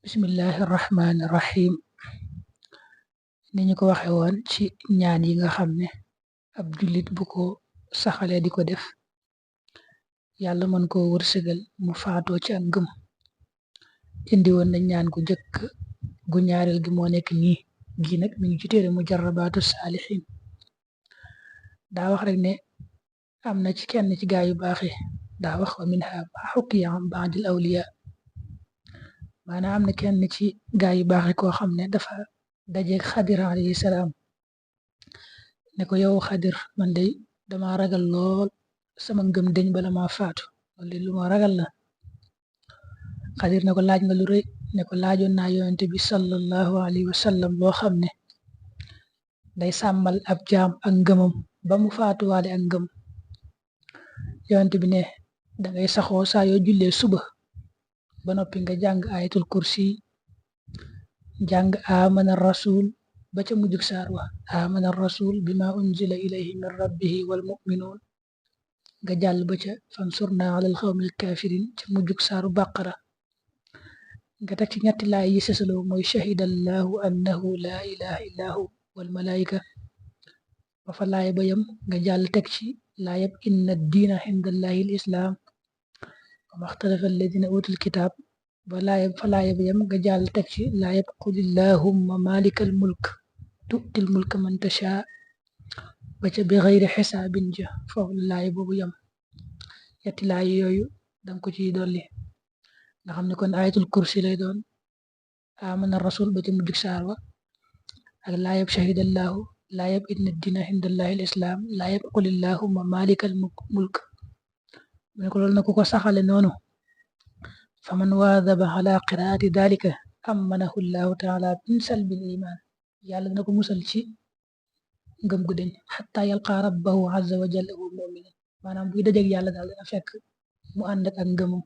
bismillahi rahmaani rahim ni ñu ko waxe woon ci ñaan yi nga xam ne ab jullit bu ko saxalee di ko def yàlla mën koo wërsëgal mu faatoo ci ak gëm. indi woon na ñaan gu njëkk, gu ñaareel gi moo nekk nii, gi nag mi ngi ci téere Mujarrabaatu Saalihiin. daa wax rek ne am na ci kenn ci gaa yu baax yi, daa wax wa minha ma xukkiya an baadil awliya, maanaam am na kenn ci gaa yu baax yi koo xam ne dafa dajeeg xadir alayhi salaam ne ko yow xadir, man de dama ragal lool sama ngëm deñ bala ma faatu, loolu lu ma ragal la. xadir ne ko laaj nga lu rëy, ne ko laajoon naa yonente bi sallallahu alayhi wa sallam loo xam ne day sàmmal ab jaam ak ngëmam ba mu faatuwaale ak ngëm. yonente bi ne dangay saxoo saa yoo jullee suba ba noppi nga jàng ayatul kursi, jàng amana rasul ba ca mujjug saar wa, amana rasul bima unzila ilayhi min rabbihi wal mu'minun, nga jàll ba ca fansurna alal xawmil kafirin ca mujjug saaru baqara, nga teg ci ñetti laay yi sësaloo mooy shahida allahu annahu la ilaha illa hu wal malaika, ba fa laay ba yam nga jàll teg ci laayab inna diina indallahi l islam wa maxtalafa alladina utul kitab, ba laayab fa laayab yam nga jàll teg ci laayab qulillahumma malikal mulk tu'til mulka man tasha, ba ca bi xayri xisaabin ja foofu la laay boobu yam. ñetti laay yooyu danga ko ciy dolli nga xam ne kon ayatul kursi lay doon, amana rasul ba ca mujjug saar wa, ak laayab shahidallahu, laayab inna diina indallahi l islam, laayab qulillahumma malikal mulk. mu ne ko loolu na ku ko saxale noonu, fa man waadaba ala qiraati dalika amanahu llahu taala min salbil iman, yàlla dina ko musal ci ngëm gu deñ xataa yalqa rabbahu azza wa jalla wa muminin, maanaam buy dajeg yàlla daal dina fekk mu ànd ak ngëmam.